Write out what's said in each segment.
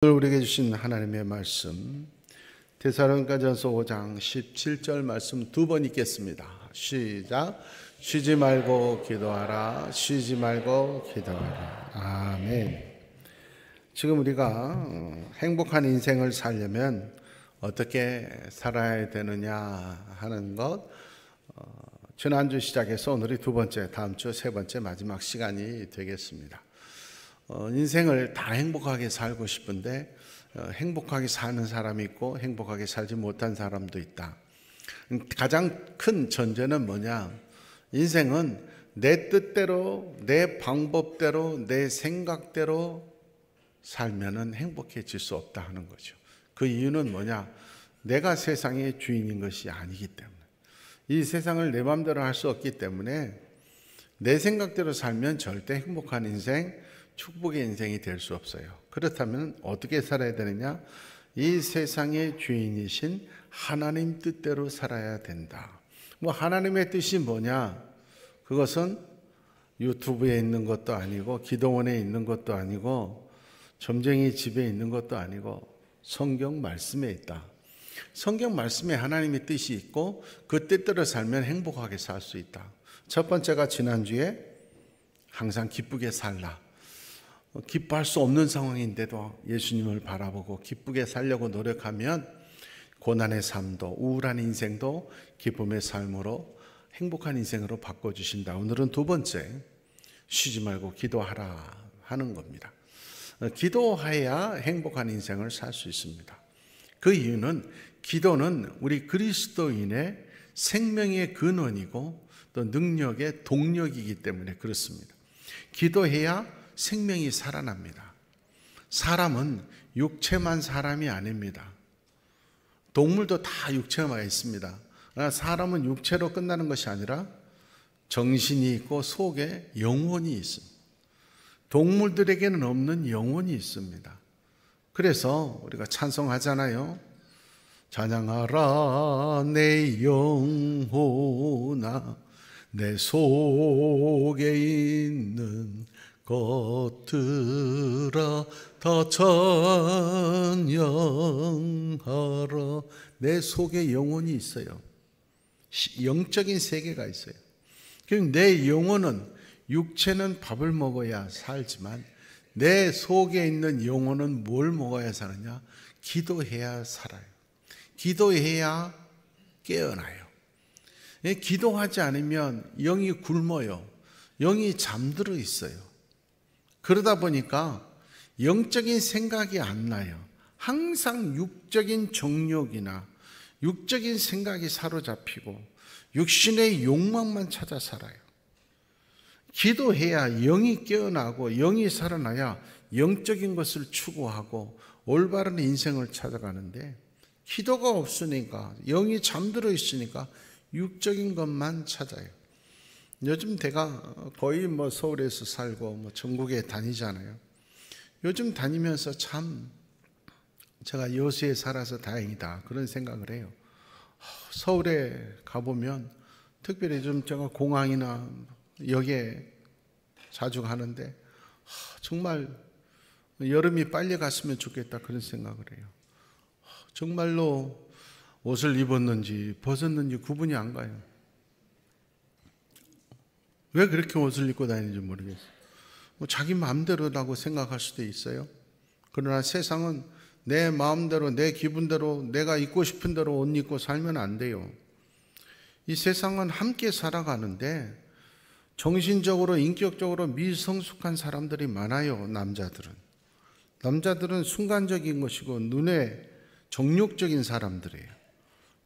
오늘 우리에게 주신 하나님의 말씀 데살로니가전서 5장 17절 말씀 두 번 읽겠습니다. 시작. 쉬지 말고 기도하라. 쉬지 말고 기도하라. 아멘. 지금 우리가 행복한 인생을 살려면 어떻게 살아야 되느냐 하는 것, 지난주 시작해서 오늘이 두 번째, 다음 주 세 번째 마지막 시간이 되겠습니다. 인생을 다 행복하게 살고 싶은데 행복하게 사는 사람이 있고 행복하게 살지 못한 사람도 있다. 가장 큰 전제는 뭐냐? 인생은 내 뜻대로, 내 방법대로, 내 생각대로 살면은 행복해질 수 없다 하는 거죠. 그 이유는 뭐냐? 내가 세상의 주인인 것이 아니기 때문에, 이 세상을 내 마음대로 할 수 없기 때문에 내 생각대로 살면 절대 행복한 인생, 축복의 인생이 될 수 없어요. 그렇다면 어떻게 살아야 되느냐? 이 세상의 주인이신 하나님 뜻대로 살아야 된다. 하나님의 뜻이 뭐냐? 그것은 유튜브에 있는 것도 아니고 기도원에 있는 것도 아니고 점쟁이 집에 있는 것도 아니고 성경 말씀에 있다. 성경 말씀에 하나님의 뜻이 있고 그 뜻대로 살면 행복하게 살 수 있다. 첫 번째가 지난주에 항상 기쁘게 살라. 기뻐할 수 없는 상황인데도 예수님을 바라보고 기쁘게 살려고 노력하면 고난의 삶도 우울한 인생도 기쁨의 삶으로 행복한 인생으로 바꿔주신다. 오늘은 두 번째, 쉬지 말고 기도하라 하는 겁니다. 기도해야 행복한 인생을 살 수 있습니다. 그 이유는 기도는 우리 그리스도인의 생명의 근원이고 또 능력의 동력이기 때문에 그렇습니다. 기도해야 생명이 살아납니다. 사람은 육체만 사람이 아닙니다. 동물도 다 육체가 있습니다. 사람은 육체로 끝나는 것이 아니라 정신이 있고 속에 영혼이 있습니다. 동물들에게는 없는 영혼이 있습니다. 그래서 우리가 찬송하잖아요. 찬양하라 내 영혼아, 내 속에 있는 것들아 다 찬양하라. 내 속에 영혼이 있어요. 영적인 세계가 있어요. 내 영혼은, 육체는 밥을 먹어야 살지만 내 속에 있는 영혼은 뭘 먹어야 사느냐? 기도해야 살아요. 기도해야 깨어나요. 기도하지 않으면 영이 굶어요. 영이 잠들어 있어요. 그러다 보니까 영적인 생각이 안 나요. 항상 육적인 정욕이나 육적인 생각이 사로잡히고 육신의 욕망만 찾아 살아요. 기도해야 영이 깨어나고 영이 살아나야 영적인 것을 추구하고 올바른 인생을 찾아가는데, 기도가 없으니까, 영이 잠들어 있으니까 육적인 것만 찾아요. 요즘 제가 거의 서울에서 살고 전국에 다니잖아요. 요즘 다니면서 참 제가 여수에 살아서 다행이다 그런 생각을 해요. 서울에 가보면 특별히 좀 제가 공항이나 역에 자주 가는데 정말 여름이 빨리 갔으면 좋겠다 그런 생각을 해요. 정말로 옷을 입었는지 벗었는지 구분이 안 가요. 왜 그렇게 옷을 입고 다니는지 모르겠어요. 자기 마음대로라고 생각할 수도 있어요. 그러나 세상은 내 마음대로, 내 기분대로, 내가 입고 싶은 대로 옷 입고 살면 안 돼요. 이 세상은 함께 살아가는데 정신적으로, 인격적으로 미성숙한 사람들이 많아요. 남자들은 순간적인 것이고 눈에 정욕적인 사람들이에요.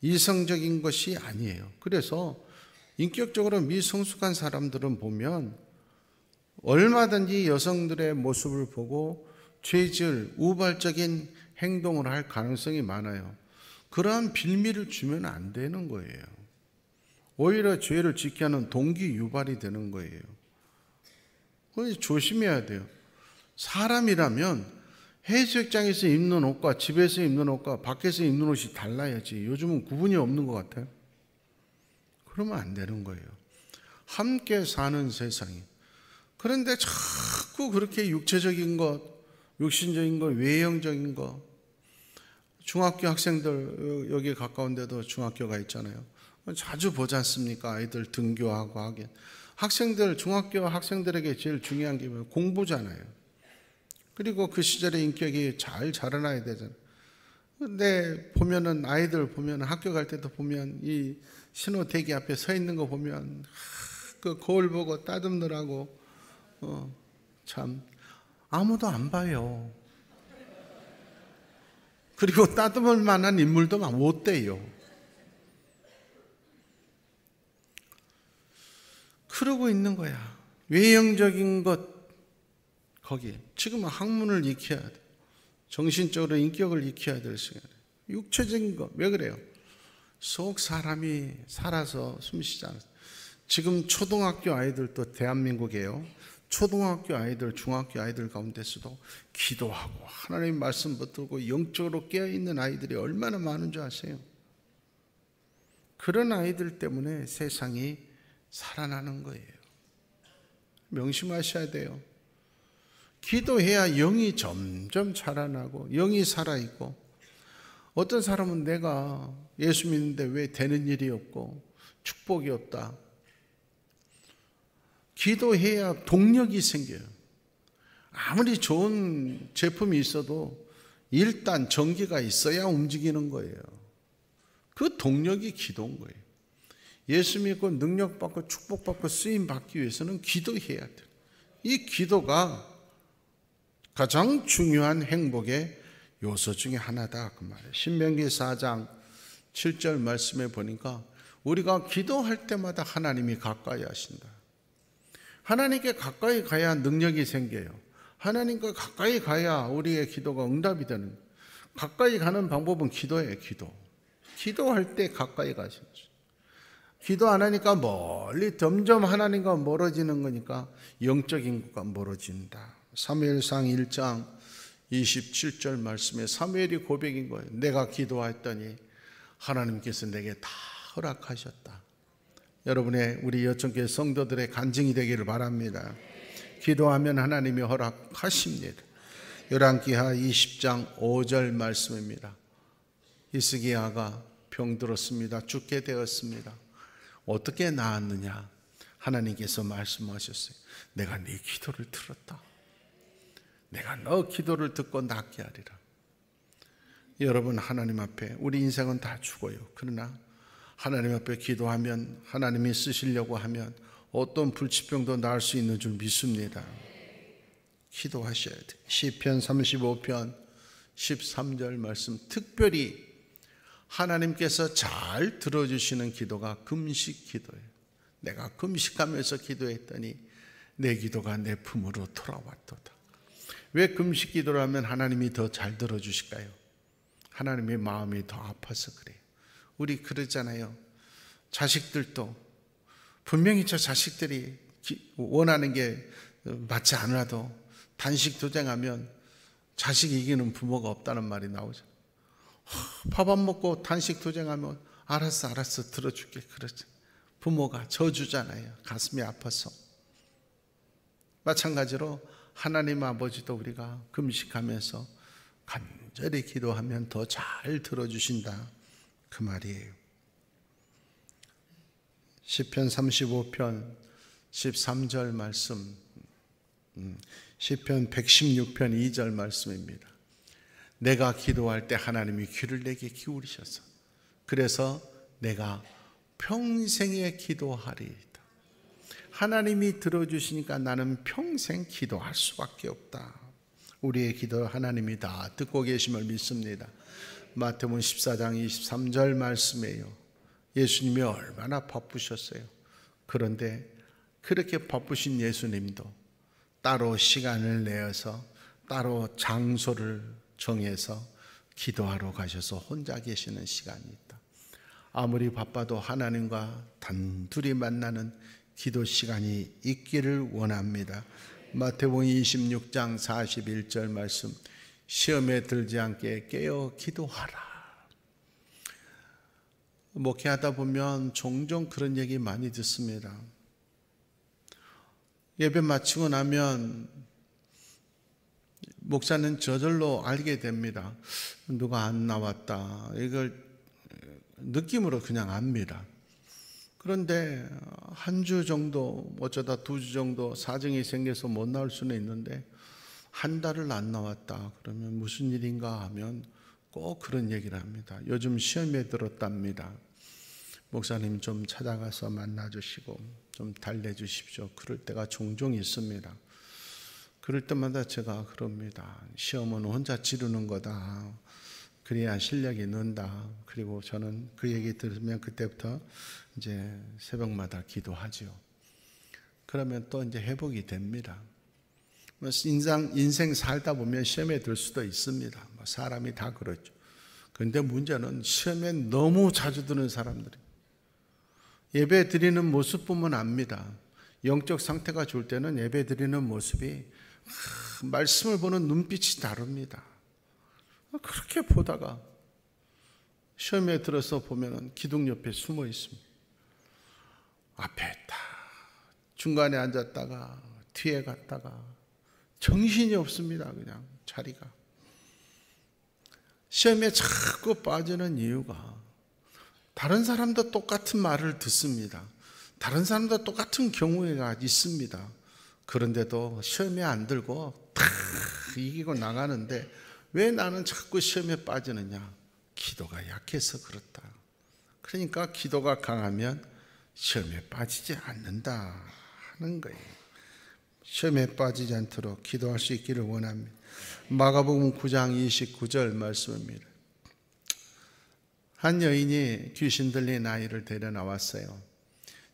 이성적인 것이 아니에요. 그래서 인격적으로 미성숙한 사람들은 보면 얼마든지 여성들의 모습을 보고 죄질, 우발적인 행동을 할 가능성이 많아요. 그러한 빌미를 주면 안 되는 거예요. 오히려 죄를 짓게 하는 동기 유발이 되는 거예요. 그래서 조심해야 돼요. 사람이라면 해수욕장에서 입는 옷과 집에서 입는 옷과 밖에서 입는 옷이 달라야지. 요즘은 구분이 없는 것 같아요. 그러면 안 되는 거예요. 함께 사는 세상이. 그런데 자꾸 그렇게 육체적인 것, 육신적인 거, 외형적인 거. 중학교 학생들, 여기 가까운 데도 중학교가 있잖아요. 자주 보지 않습니까? 아이들 등교하고 하긴. 학생들, 중학교 학생들에게 제일 중요한 게 공부잖아요. 그리고 그 시절에 인격이 잘 자라나야 되잖아요. 근데 보면은, 아이들 보면, 학교 갈 때도 보면, 이 신호 대기 앞에 서 있는 거 보면, 그 거울 보고 따듬느라고, 참, 아무도 안 봐요. 그리고 따듬을 만한 인물도 못 돼요. 그러고 있는 거야. 외형적인 것, 거기. 지금은 학문을 익혀야 돼. 정신적으로 인격을 익혀야 될 시간이에요. 육체적인 것, 왜 그래요? 속 사람이 살아서 숨쉬지 않았어요. 지금 초등학교 아이들도 대한민국이에요. 초등학교 아이들, 중학교 아이들 가운데서도 기도하고 하나님 말씀 붙들고 영적으로 깨어있는 아이들이 얼마나 많은 줄 아세요? 그런 아이들 때문에 세상이 살아나는 거예요. 명심하셔야 돼요. 기도해야 영이 점점 자라나고 영이 살아있고, 어떤 사람은 내가 예수 믿는데 왜 되는 일이 없고 축복이 없다. 기도해야 동력이 생겨요. 아무리 좋은 제품이 있어도 일단 전기가 있어야 움직이는 거예요. 그 동력이 기도인 거예요. 예수 믿고 능력받고 축복받고 쓰임받기 위해서는 기도해야 돼요. 이 기도가 가장 중요한 행복의 요소 중에 하나다 그 말이에요. 신명기 4장 7절 말씀에 보니까 우리가 기도할 때마다 하나님이 가까이 하신다. 하나님께 가까이 가야 능력이 생겨요. 하나님과 가까이 가야 우리의 기도가 응답이 되는 거예요. 가까이 가는 방법은 기도예요. 기도할 때 가까이 가시는 거죠. 기도 안 하니까 멀리 점점 하나님과 멀어지는 거니까 영적인 것과 멀어진다. 사무엘상 1장 27절 말씀에 사무엘이 고백인 거예요. 내가 기도했더니 하나님께서 내게 다 허락하셨다. 여러분의 우리 여천교회 성도들의 간증이 되기를 바랍니다. 기도하면 하나님이 허락하십니다. 열왕기하 20장 5절 말씀입니다. 히스기야가 병들었습니다. 죽게 되었습니다. 어떻게 나았느냐? 하나님께서 말씀하셨어요. 내가 네 기도를 들었다. 내가 너 기도를 듣고 낫게 하리라. 여러분, 하나님 앞에 우리 인생은 다 죽어요. 그러나 하나님 앞에 기도하면, 하나님이 쓰시려고 하면 어떤 불치병도 나을 수 있는 줄 믿습니다. 기도하셔야 돼요. 시편 35편 13절 말씀, 특별히 하나님께서 잘 들어주시는 기도가 금식 기도예요. 내가 금식하면서 기도했더니 내 기도가 내 품으로 돌아왔도다. 왜 금식 기도를 하면 하나님이 더 잘 들어주실까요? 하나님의 마음이 더 아파서 그래요. 우리 그러잖아요. 자식들도 분명히 저 자식들이 원하는 게 맞지 않아도 단식 투쟁하면 자식이 이기는 부모가 없다는 말이 나오죠. 밥 안 먹고 단식 투쟁하면 알았어 들어줄게. 그러죠. 부모가 저주잖아요. 가슴이 아파서. 마찬가지로 하나님 아버지도 우리가 금식하면서 간절히 기도하면 더 잘 들어주신다 그 말이에요. 시편 35편 13절 말씀, 시편 116편 2절 말씀입니다. 내가 기도할 때 하나님이 귀를 내게 기울이셔서 그래서 내가 평생에 기도하리이다. 하나님이 들어주시니까 나는 평생 기도할 수밖에 없다. 우리의 기도 하나님이 다 듣고 계심을 믿습니다. 마태복음 14장 23절 말씀이에요. 예수님이 얼마나 바쁘셨어요. 그런데 그렇게 바쁘신 예수님도 따로 시간을 내어서 따로 장소를 정해서 기도하러 가셔서 혼자 계시는 시간이 있다. 아무리 바빠도 하나님과 단둘이 만나는 기도 시간이 있기를 원합니다. 마태복음 26장 41절 말씀, 시험에 들지 않게 깨어 기도하라. 목회하다 보면 종종 그런 얘기 많이 듣습니다. 예배 마치고 나면 목사는 저절로 알게 됩니다. 누가 안 나왔다. 이걸 느낌으로 그냥 압니다. 그런데 한 주 정도, 어쩌다 2주 정도 사정이 생겨서 못 나올 수는 있는데 한 달을 안 나왔다. 그러면 무슨 일인가 하면 꼭 그런 얘기를 합니다. 요즘 시험에 들었답니다. 목사님 좀 찾아가서 만나주시고 좀 달래주십시오. 그럴 때가 종종 있습니다. 그럴 때마다 제가 그럽니다. 시험은 혼자 치르는 거다. 그래야 실력이 는다. 그리고 저는 그 얘기 들으면 그때부터 이제 새벽마다 기도하죠. 그러면 또 이제 회복이 됩니다. 인생 살다 보면 시험에 들 수도 있습니다. 사람이 다 그렇죠. 그런데 문제는 시험에 너무 자주 드는 사람들이 예배 드리는 모습 보면 압니다. 영적 상태가 좋을 때는 예배 드리는 모습이 말씀을 보는 눈빛이 다릅니다. 그렇게 보다가 시험에 들어서 보면 기둥 옆에 숨어 있습니다. 앞에 있다. 중간에 앉았다가 뒤에 갔다가 정신이 없습니다. 그냥 자리가. 시험에 자꾸 빠지는 이유가 다른 사람도 똑같은 말을 듣습니다. 다른 사람도 똑같은 경우가 있습니다. 그런데도 시험에 안 들고 다 이기고 나가는데 왜 나는 자꾸 시험에 빠지느냐? 기도가 약해서 그렇다. 그러니까 기도가 강하면 시험에 빠지지 않는다 하는 거예요. 시험에 빠지지 않도록 기도할 수 있기를 원합니다. 마가복음 9장 29절 말씀입니다. 한 여인이 귀신 들린 아이를 데려 나왔어요.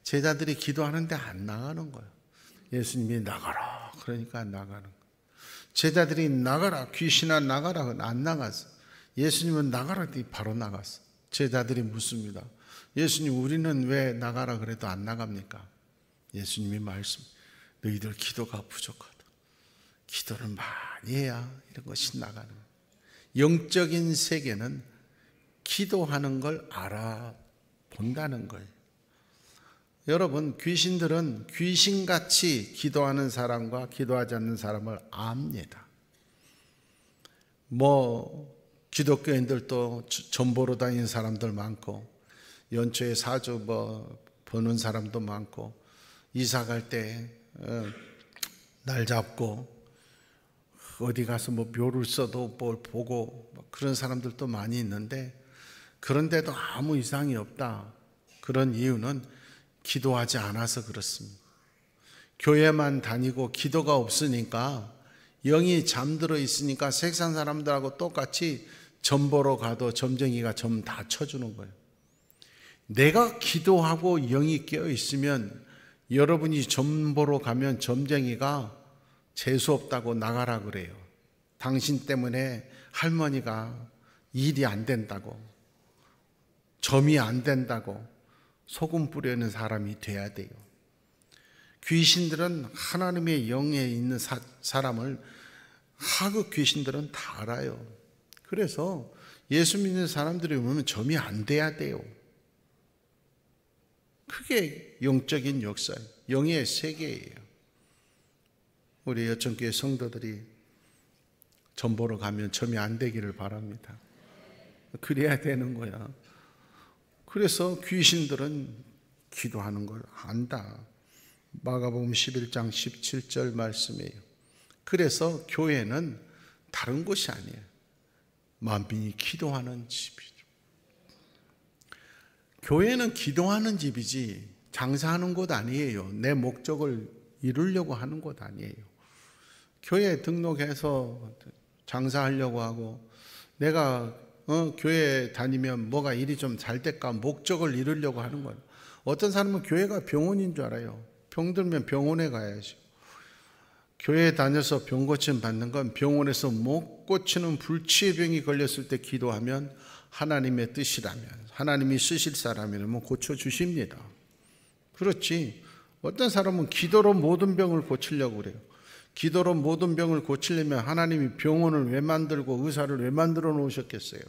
제자들이 기도하는데 안 나가는 거예요. 예수님이 나가라 그러니까 나가는 거예요. 제자들이 나가라, 귀신아 나가라, 안 나갔어. 예수님은 나가라 했더니 바로 나갔어. 제자들이 묻습니다. 예수님, 우리는 왜 나가라 그래도 안 나갑니까? 예수님이 말씀, 너희들 기도가 부족하다. 기도를 많이 해야 이런 것이 나가는 거예요. 영적인 세계는 기도하는 걸 알아본다는 거예요. 여러분, 귀신들은 귀신같이 기도하는 사람과 기도하지 않는 사람을 압니다. 기독교인들도 전보로 다니는 사람들 많고, 연초에 사주 보는 사람도 많고, 이사 갈 때 날 잡고, 어디 가서 묘를 써도 뭘 보고, 그런 사람들도 많이 있는데, 그런데도 아무 이상이 없다. 그런 이유는 기도하지 않아서 그렇습니다. 교회만 다니고 기도가 없으니까 영이 잠들어 있으니까 세상 사람들하고 똑같이 점 보러 가도 점쟁이가 점 다 쳐주는 거예요. 내가 기도하고 영이 깨어 있으면 여러분이 점 보러 가면 점쟁이가 재수 없다고 나가라 그래요. 당신 때문에 할머니가 일이 안 된다고, 점이 안 된다고 소금 뿌리는 사람이 돼야 돼요. 귀신들은 하나님의 영에 있는 사람을 하급 귀신들은 다 알아요. 그래서 예수 믿는 사람들이 보면 점이 안 돼야 돼요. 그게 영적인 역사예요. 영의 세계예요. 우리 여천교회 성도들이 점 보러 가면 점이 안 되기를 바랍니다. 그래야 되는 거야. 그래서 귀신들은 기도하는 걸 안다. 마가복음 11장 17절 말씀이에요. 그래서 교회는 다른 곳이 아니에요. 만민이 기도하는 집이죠. 교회는 기도하는 집이지 장사하는 곳 아니에요. 내 목적을 이루려고 하는 곳 아니에요. 교회에 등록해서 장사하려고 하고, 내가 교회 다니면 뭐가 일이 좀 잘 될까 목적을 이루려고 하는 거예요. 어떤 사람은 교회가 병원인 줄 알아요. 병 들면 병원에 가야지. 교회에 다녀서 병 고침 받는 건 병원에서 못 고치는 불치의 병이 걸렸을 때 기도하면 하나님의 뜻이라면, 하나님이 쓰실 사람이라면 고쳐주십니다. 그렇지. 어떤 사람은 기도로 모든 병을 고치려고 그래요. 기도로 모든 병을 고치려면 하나님이 병원을 왜 만들고 의사를 왜 만들어 놓으셨겠어요?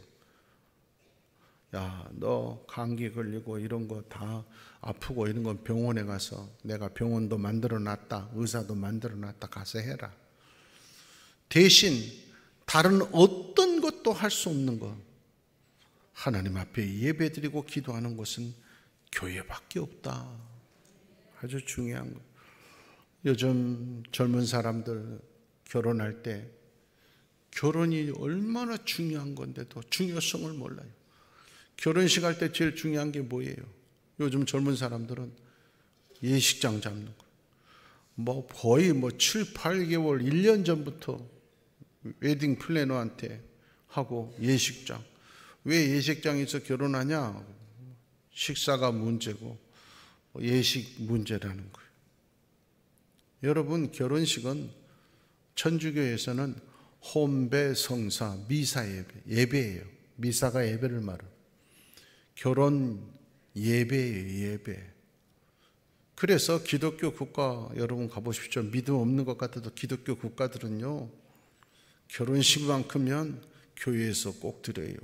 야, 너 감기 걸리고 이런 거 다 아프고 이런 건 병원에 가서, 내가 병원도 만들어 놨다, 의사도 만들어 놨다, 가서 해라. 대신 다른 어떤 것도 할 수 없는 것, 하나님 앞에 예배드리고 기도하는 것은 교회밖에 없다. 아주 중요한 것. 요즘 젊은 사람들 결혼할 때 결혼이 얼마나 중요한 건데도 중요성을 몰라요. 결혼식 할 때 제일 중요한 게 뭐예요? 요즘 젊은 사람들은 예식장 잡는 거. 거의 7, 8개월, 1년 전부터 웨딩 플래너한테 하고 예식장. 왜 예식장에서 결혼하냐? 식사가 문제고 예식 문제라는 거예요. 여러분, 결혼식은 천주교에서는 혼배, 성사, 미사 예배예요. 미사가 예배를 말해요. 결혼 예배예요, 예배. 그래서 기독교 국가 여러분 가보십시오. 믿음 없는 것 같아도 기독교 국가들은요, 결혼식만큼은 교회에서 꼭 드려요.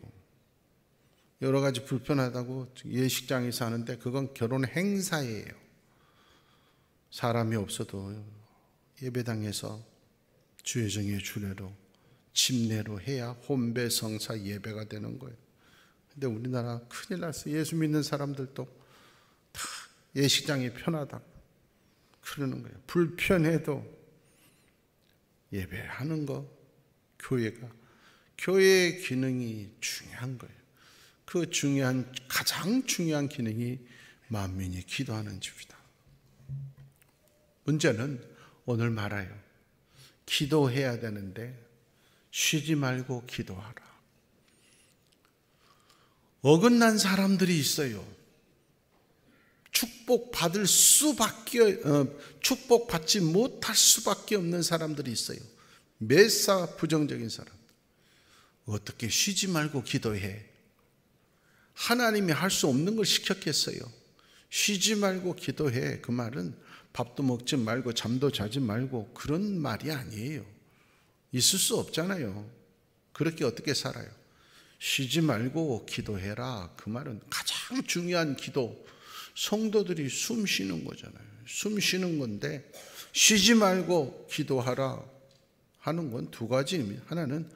여러 가지 불편하다고 예식장에서 하는데 그건 결혼 행사예요. 사람이 없어도 예배당에서 주여정의 주례로 침례로 해야 혼배 성사 예배가 되는 거예요. 근데 우리나라 큰일 났어요. 예수 믿는 사람들도 다 예식장이 편하다 그러는 거예요. 불편해도 예배하는 거, 교회의 기능이 중요한 거예요. 그 가장 중요한 기능이 만민이 기도하는 집이다. 문제는 오늘 말아요. 기도해야 되는데 쉬지 말고 기도하라. 어긋난 사람들이 있어요. 축복받지 못할 수밖에 없는 사람들이 있어요. 매사 부정적인 사람. 어떻게 쉬지 말고 기도해? 하나님이 할 수 없는 걸 시켰겠어요. 쉬지 말고 기도해. 그 말은 밥도 먹지 말고 잠도 자지 말고 그런 말이 아니에요. 있을 수 없잖아요. 그렇게 어떻게 살아요? 쉬지 말고 기도해라. 그 말은 가장 중요한 기도. 성도들이 숨 쉬는 거잖아요. 숨 쉬는 건데 쉬지 말고 기도하라 하는 건 두 가지입니다. 하나는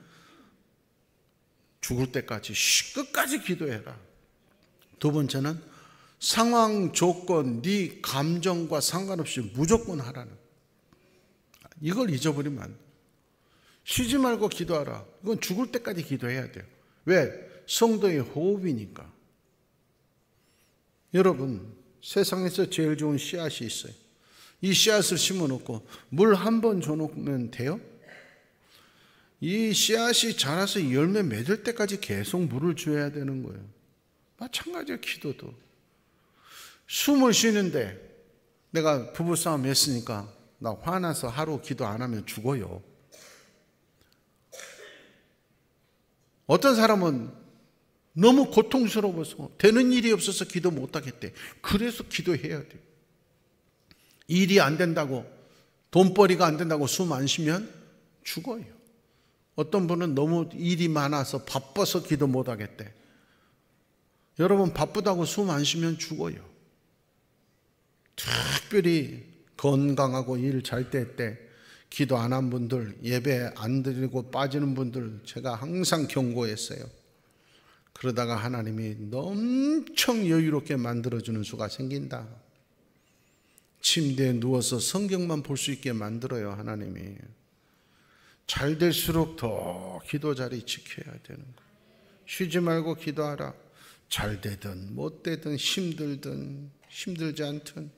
죽을 때까지 끝까지 기도해라. 두 번째는 상황, 조건, 네 감정과 상관없이 무조건 하라는. 이걸 잊어버리면 안 돼. 쉬지 말고 기도하라. 이건 죽을 때까지 기도해야 돼요. 왜? 성도의 호흡이니까. 여러분, 세상에서 제일 좋은 씨앗이 있어요. 이 씨앗을 심어놓고 물 한 번 줘놓으면 돼요? 이 씨앗이 자라서 열매 맺을 때까지 계속 물을 줘야 되는 거예요. 마찬가지예요. 기도도. 숨을 쉬는데 내가 부부싸움 했으니까 나 화나서 하루 기도 안 하면 죽어요. 어떤 사람은 너무 고통스러워서 되는 일이 없어서 기도 못 하겠대. 그래서 기도해야 돼요. 일이 안 된다고, 돈벌이가 안 된다고 숨 안 쉬면 죽어요. 어떤 분은 너무 일이 많아서 바빠서 기도 못 하겠대. 여러분, 바쁘다고 숨 안 쉬면 죽어요. 특별히 건강하고 일 잘 될 때 기도 안 한 분들, 예배 안 드리고 빠지는 분들 제가 항상 경고했어요. 그러다가 하나님이 엄청 여유롭게 만들어주는 수가 생긴다. 침대에 누워서 성경만 볼 수 있게 만들어요. 하나님이. 잘 될수록 더 기도 자리 지켜야 되는 거예요. 쉬지 말고 기도하라. 잘 되든 못 되든 힘들든 힘들지 않든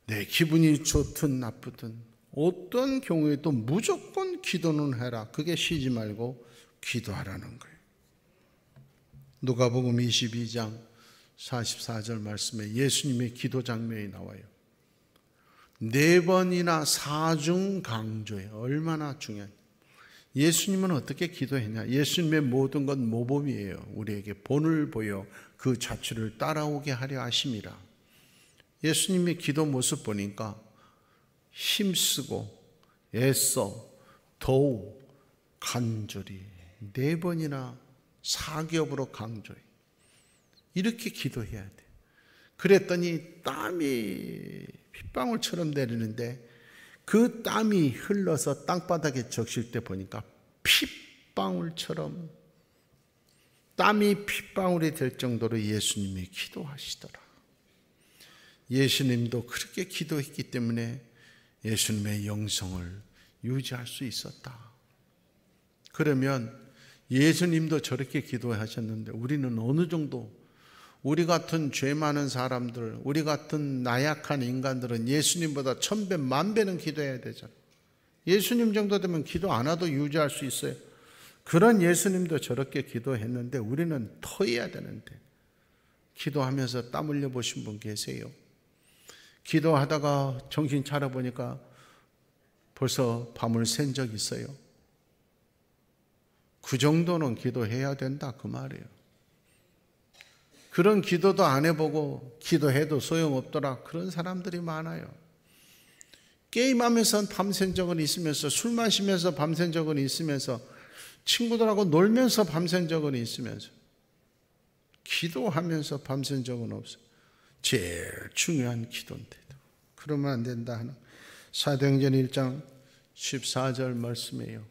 내 기분이 좋든 나쁘든 어떤 경우에도 무조건 기도는 해라. 그게 쉬지 말고 기도하라는 거예요. 누가복음 22장 44절 말씀에 예수님의 기도 장면이 나와요. 4번이나 사중 강조해요. 얼마나 중요한. 예수님은 어떻게 기도했냐? 예수님의 모든 건 모범이에요. 우리에게 본을 보여 그 자취를 따라오게 하려 하심이라. 예수님의 기도 모습 보니까 힘쓰고 애써 더욱 간절히 4번이나 사기업으로 강조해. 이렇게 기도해야 돼. 그랬더니 땀이 핏방울처럼 내리는데 그 땀이 흘러서 땅바닥에 적실 때 보니까 핏방울처럼 땀이 핏방울이 될 정도로 예수님이 기도하시더라. 예수님도 그렇게 기도했기 때문에 예수님의 영성을 유지할 수 있었다. 그러면 예수님도 저렇게 기도하셨는데 우리는 어느 정도, 우리 같은 죄 많은 사람들, 우리 같은 나약한 인간들은 예수님보다 1000배, 10,000배는 기도해야 되잖아요. 예수님 정도 되면 기도 안 해도 유지할 수 있어요. 그런 예수님도 저렇게 기도했는데 우리는 더 해야 되는데, 기도하면서 땀 흘려 보신 분 계세요? 기도하다가 정신 차려보니까 벌써 밤을 샌 적 있어요? 그 정도는 기도해야 된다 그 말이에요. 그런 기도도 안 해보고 기도해도 소용없더라, 그런 사람들이 많아요. 게임하면서 밤샌 적은 있으면서, 술 마시면서 밤샌 적은 있으면서, 친구들하고 놀면서 밤샌 적은 있으면서, 기도하면서 밤샌 적은 없어요. 제일 중요한 기도인데도 그러면 안 된다 하는 사도행전 1장 14절 말씀이에요.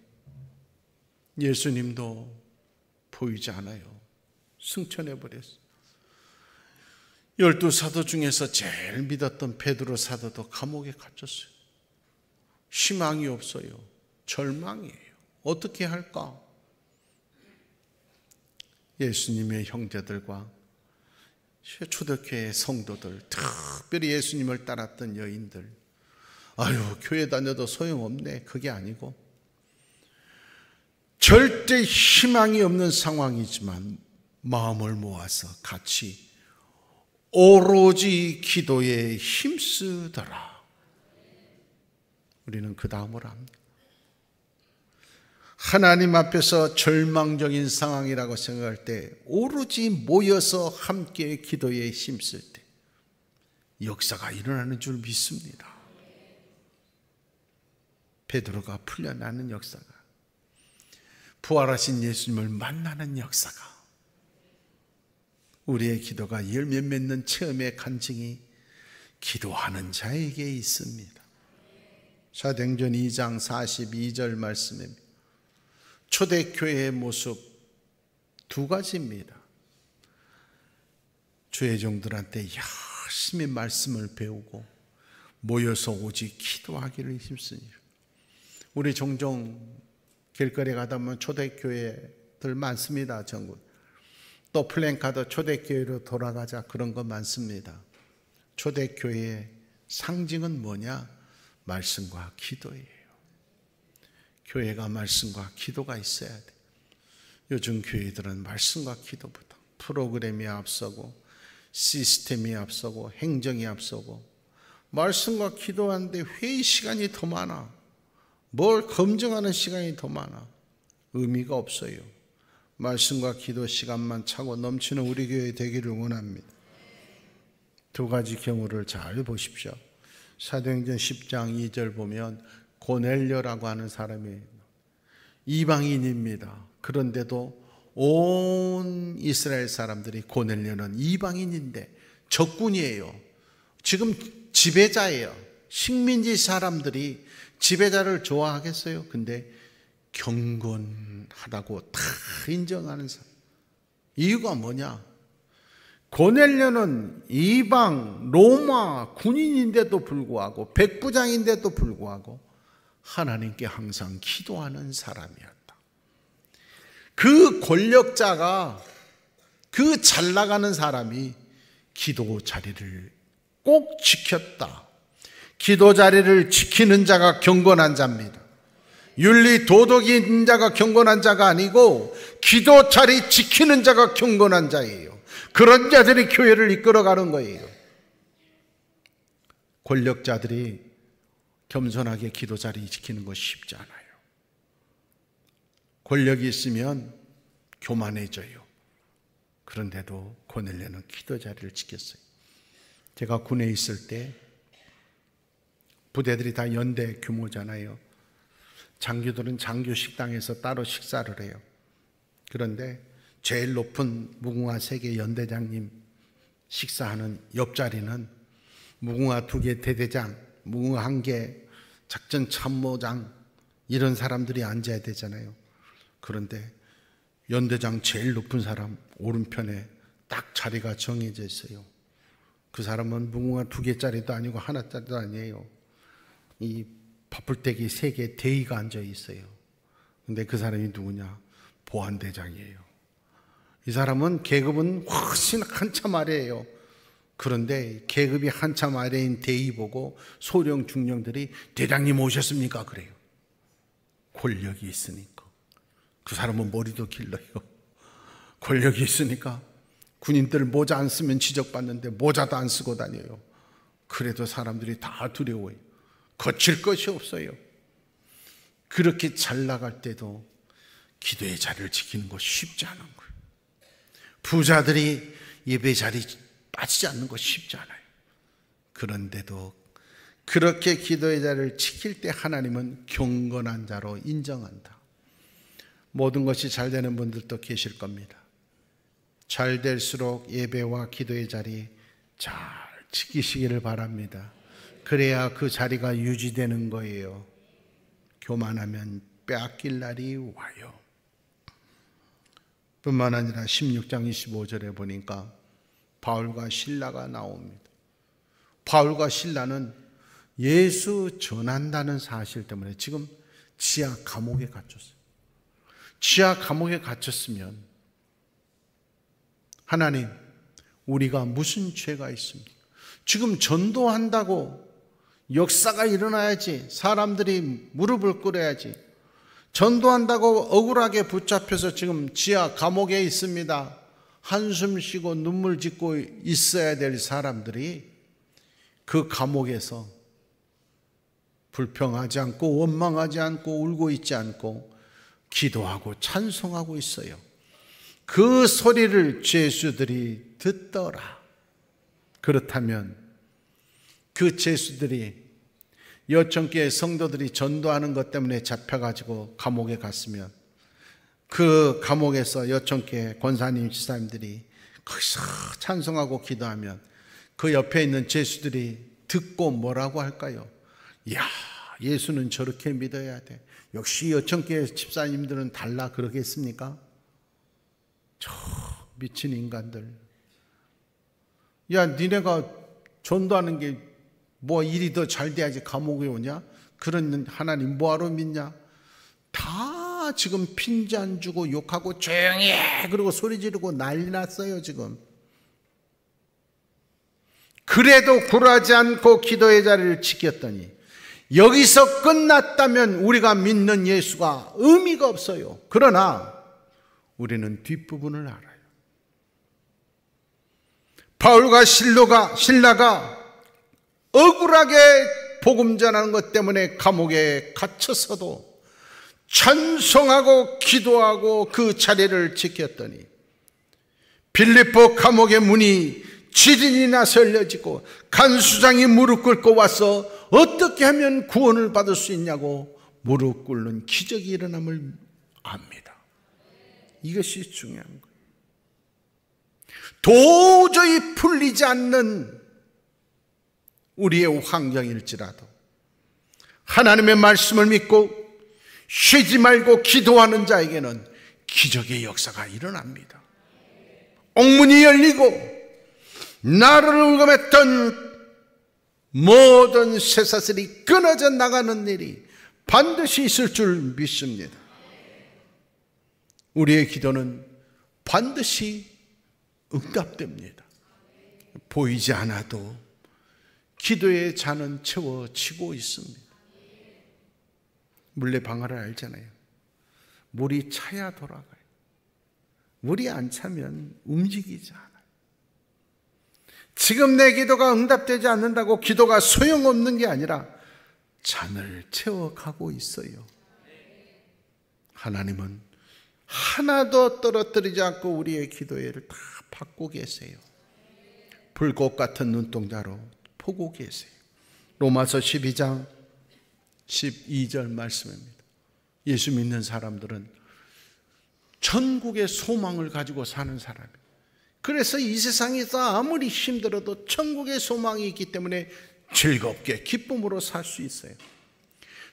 예수님도 보이지 않아요. 승천해버렸어요. 12사도 중에서 제일 믿었던 베드로 사도도 감옥에 갇혔어요. 희망이 없어요. 절망이에요. 어떻게 할까? 예수님의 형제들과 초대교회 성도들, 특별히 예수님을 따랐던 여인들, 아유 교회 다녀도 소용없네, 그게 아니고 절대 희망이 없는 상황이지만 마음을 모아서 같이 오로지 기도에 힘쓰더라. 우리는 그 다음을 합니다. 하나님 앞에서 절망적인 상황이라고 생각할 때 오로지 모여서 함께 기도에 힘쓸 때 역사가 일어나는 줄 믿습니다. 베드로가 풀려나는 역사가, 부활하신 예수님을 만나는 역사가, 우리의 기도가 열매 맺는 체험의 간증이 기도하는 자에게 있습니다. 사도행전 2장 42절 말씀입니다. 초대교회의 모습 두 가지입니다. 주의 종들한테 열심히 말씀을 배우고 모여서 오직 기도하기를 힘쓰니, 우리 종종 길거리 가다 보면 초대교회들 많습니다. 전국 또 플랜카드 초대교회로 돌아가자, 그런 거 많습니다. 초대교회의 상징은 뭐냐? 말씀과 기도예요. 교회가 말씀과 기도가 있어야 돼. 요즘 교회들은 말씀과 기도보다 프로그램이 앞서고 시스템이 앞서고 행정이 앞서고, 말씀과 기도하는데 회의 시간이 더 많아. 뭘 검증하는 시간이 더 많아. 의미가 없어요. 말씀과 기도 시간만 차고 넘치는 우리 교회 되기를 원합니다. 두 가지 경우를 잘 보십시오. 사도행전 10장 2절 보면 고넬료라고 하는 사람이 이방인입니다. 그런데도 온 이스라엘 사람들이, 고넬료는 이방인인데 적군이에요. 지금 지배자예요. 식민지 사람들이 지배자를 좋아하겠어요? 근데 경건하다고 다 인정하는 사람. 이유가 뭐냐? 고넬료는 이방 로마 군인인데도 불구하고, 백부장인데도 불구하고 하나님께 항상 기도하는 사람이었다. 그 권력자가, 그 잘 나가는 사람이 기도 자리를 꼭 지켰다. 기도 자리를 지키는 자가 경건한 자입니다. 윤리 도덕인 자가 경건한 자가 아니고 기도 자리 지키는 자가 경건한 자예요. 그런 자들이 교회를 이끌어가는 거예요. 권력자들이 겸손하게 기도 자리 지키는 거 쉽지 않아요. 권력이 있으면 교만해져요. 그런데도 고넬료는 기도 자리를 지켰어요. 제가 군에 있을 때 부대들이 다 연대 규모잖아요. 장교들은 장교 식당에서 따로 식사를 해요. 그런데 제일 높은 무궁화 세계 연대장님 식사하는 옆자리는 무궁화 2개 대대장, 무궁화 1개 작전 참모장 이런 사람들이 앉아야 되잖아요. 그런데 연대장 제일 높은 사람 오른편에 딱 자리가 정해져 있어요. 그 사람은 무궁화 2개짜리도 아니고 하나짜리도 아니에요. 이 바풀떼기 3개 대위가 앉아 있어요. 근데 그 사람이 누구냐? 보안대장이에요. 이 사람은 계급은 훨씬 한참 아래예요. 그런데 계급이 한참 아래인 대위 보고 소령 중령들이 대장님 오셨습니까? 그래요. 권력이 있으니까. 그 사람은 머리도 길러요. 권력이 있으니까 군인들 모자 안 쓰면 지적받는데 모자도 안 쓰고 다녀요. 그래도 사람들이 다 두려워요. 거칠 것이 없어요. 그렇게 잘 나갈 때도 기도의 자리를 지키는 거 쉽지 않은 거예요. 부자들이 예배 자리 빠지지 않는 거 쉽지 않아요. 그런데도 그렇게 기도의 자리를 지킬 때 하나님은 경건한 자로 인정한다. 모든 것이 잘 되는 분들도 계실 겁니다. 잘 될수록 예배와 기도의 자리 잘 지키시기를 바랍니다. 그래야 그 자리가 유지되는 거예요. 교만하면 빼앗길 날이 와요. 뿐만 아니라 16장 25절에 보니까 바울과 실라가 나옵니다. 바울과 실라는 예수 전한다는 사실 때문에 지금 지하 감옥에 갇혔어요. 지하 감옥에 갇혔으면 하나님, 우리가 무슨 죄가 있습니까? 지금 전도한다고 역사가 일어나야지, 사람들이 무릎을 꿇어야지. 전도한다고 억울하게 붙잡혀서 지금 지하 감옥에 있습니다. 한숨 쉬고 눈물 짓고 있어야 될 사람들이 그 감옥에서 불평하지 않고 원망하지 않고 울고 있지 않고 기도하고 찬송하고 있어요. 그 소리를 죄수들이 듣더라. 그렇다면 그 죄수들이 여천교회 성도들이 전도하는 것 때문에 잡혀가지고 감옥에 갔으면 그 감옥에서 여천교회 권사님, 지사님들이 거기서 찬송하고 기도하면 그 옆에 있는 죄수들이 듣고 뭐라고 할까요? 이야, 예수는 저렇게 믿어야 돼. 역시 여천교회 집사님들은 달라 그러겠습니까? 저 미친 인간들. 야, 니네가 전도하는 게 뭐 일이 더 잘 돼야지 감옥에 오냐? 그런 하나님 뭐하러 믿냐? 다 지금 핀지 안 주고 욕하고 조용히 해 그리고 소리 지르고 난리 났어요 지금. 그래도 굴하지 않고 기도의 자리를 지켰더니 여기서 끝났다면 우리가 믿는 예수가 의미가 없어요. 그러나 우리는 뒷부분을 알아요. 바울과 신라가 억울하게 복음 전하는 것 때문에 감옥에 갇혀서도 찬송하고 기도하고 그 자리를 지켰더니 빌립보 감옥의 문이 지진이 나서 열려지고 간수장이 무릎 꿇고 와서 어떻게 하면 구원을 받을 수 있냐고 무릎 꿇는 기적이 일어남을 압니다. 이것이 중요한 거예요. 도저히 풀리지 않는 우리의 환경일지라도 하나님의 말씀을 믿고 쉬지 말고 기도하는 자에게는 기적의 역사가 일어납니다. 옥문이 열리고 나를 울금했던 모든 쇠사슬이 끊어져 나가는 일이 반드시 있을 줄 믿습니다. 우리의 기도는 반드시 응답됩니다. 보이지 않아도 기도의 잔은 채워지고 있습니다. 물레방아를 알잖아요. 물이 차야 돌아가요. 물이 안 차면 움직이지 않아요. 지금 내 기도가 응답되지 않는다고 기도가 소용없는 게 아니라 잔을 채워가고 있어요. 하나님은 하나도 떨어뜨리지 않고 우리의 기도회를 다 받고 계세요. 불꽃 같은 눈동자로 보고 계세요. 로마서 12장 12절 말씀입니다. 예수 믿는 사람들은 천국의 소망을 가지고 사는 사람이에요. 그래서 이 세상에서 아무리 힘들어도 천국의 소망이 있기 때문에 즐겁게 기쁨으로 살 수 있어요.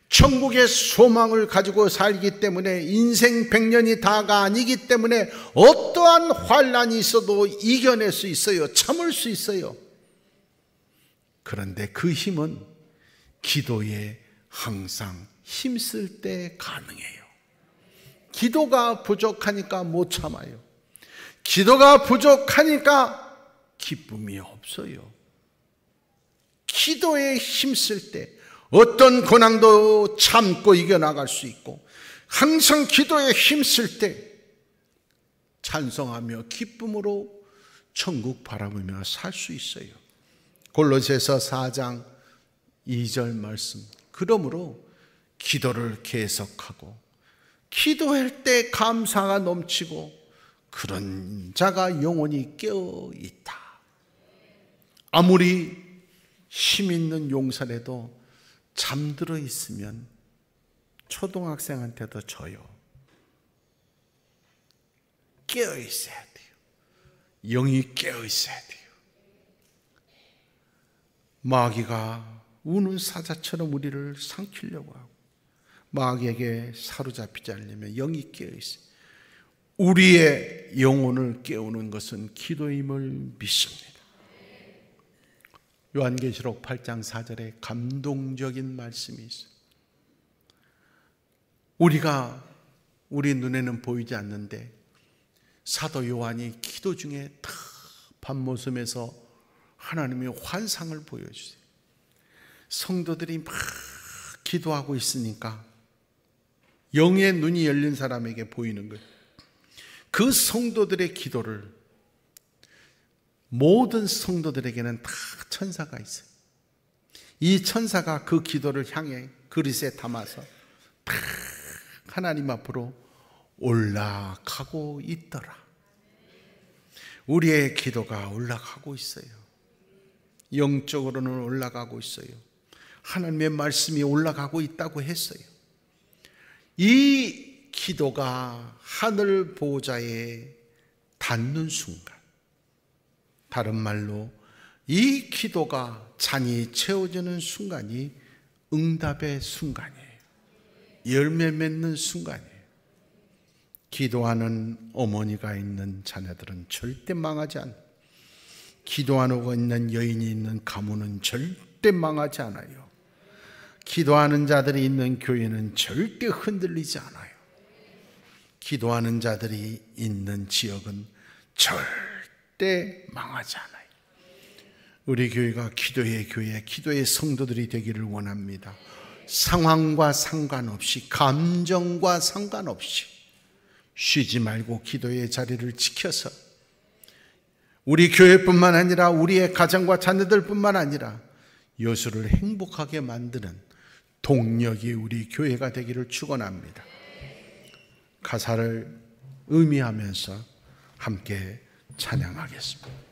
천국의 소망을 가지고 살기 때문에 인생 100년이 다가 아니기 때문에 어떠한 환난이 있어도 이겨낼 수 있어요. 참을 수 있어요. 그런데 그 힘은 기도에 항상 힘쓸 때 가능해요. 기도가 부족하니까 못 참아요. 기도가 부족하니까 기쁨이 없어요. 기도에 힘쓸 때 어떤 고난도 참고 이겨나갈 수 있고, 항상 기도에 힘쓸 때 찬송하며 기쁨으로 천국 바라보며 살 수 있어요. 골로새서 4장 2절 말씀. 그러므로 기도를 계속하고 기도할 때 감사가 넘치고 그런 자가 영원히 깨어 있다. 아무리 힘 있는 용사라도 잠들어 있으면 초등학생한테도 져요. 깨어 있어야 돼요. 영이 깨어 있어야 돼요. 마귀가 우는 사자처럼 우리를 삼키려고 하고, 마귀에게 사로잡히지 않으려면 영이 깨어 있어요. 우리의 영혼을 깨우는 것은 기도임을 믿습니다. 요한계시록 8장 4절에 감동적인 말씀이 있어요. 우리 눈에는 보이지 않는데 사도 요한이 기도 중에 다 밤모섬에서 하나님의 환상을 보여주세요. 성도들이 막 기도하고 있으니까 영의 눈이 열린 사람에게 보이는 거예요. 그 성도들의 기도를, 모든 성도들에게는 다 천사가 있어요. 이 천사가 그 기도를 향해 그릇에 담아서 다 하나님 앞으로 올라가고 있더라. 우리의 기도가 올라가고 있어요. 영적으로는 올라가고 있어요. 하나님의 말씀이 올라가고 있다고 했어요. 이 기도가 하늘 보좌에 닿는 순간, 다른 말로 이 기도가 잔이 채워지는 순간이 응답의 순간이에요. 열매 맺는 순간이에요. 기도하는 어머니가 있는 자녀들은 절대 망하지 않아요. 기도하고 있는 여인이 있는 가문은 절대 망하지 않아요. 기도하는 자들이 있는 교회는 절대 흔들리지 않아요. 기도하는 자들이 있는 지역은 절대 망하지 않아요. 우리 교회가 기도의 교회, 기도의 성도들이 되기를 원합니다. 상황과 상관없이, 감정과 상관없이 쉬지 말고 기도의 자리를 지켜서 우리 교회뿐만 아니라 우리의 가정과 자녀들뿐만 아니라 여수를 행복하게 만드는 동력이 우리 교회가 되기를 축원합니다. 가사를 의미하면서 함께 찬양하겠습니다.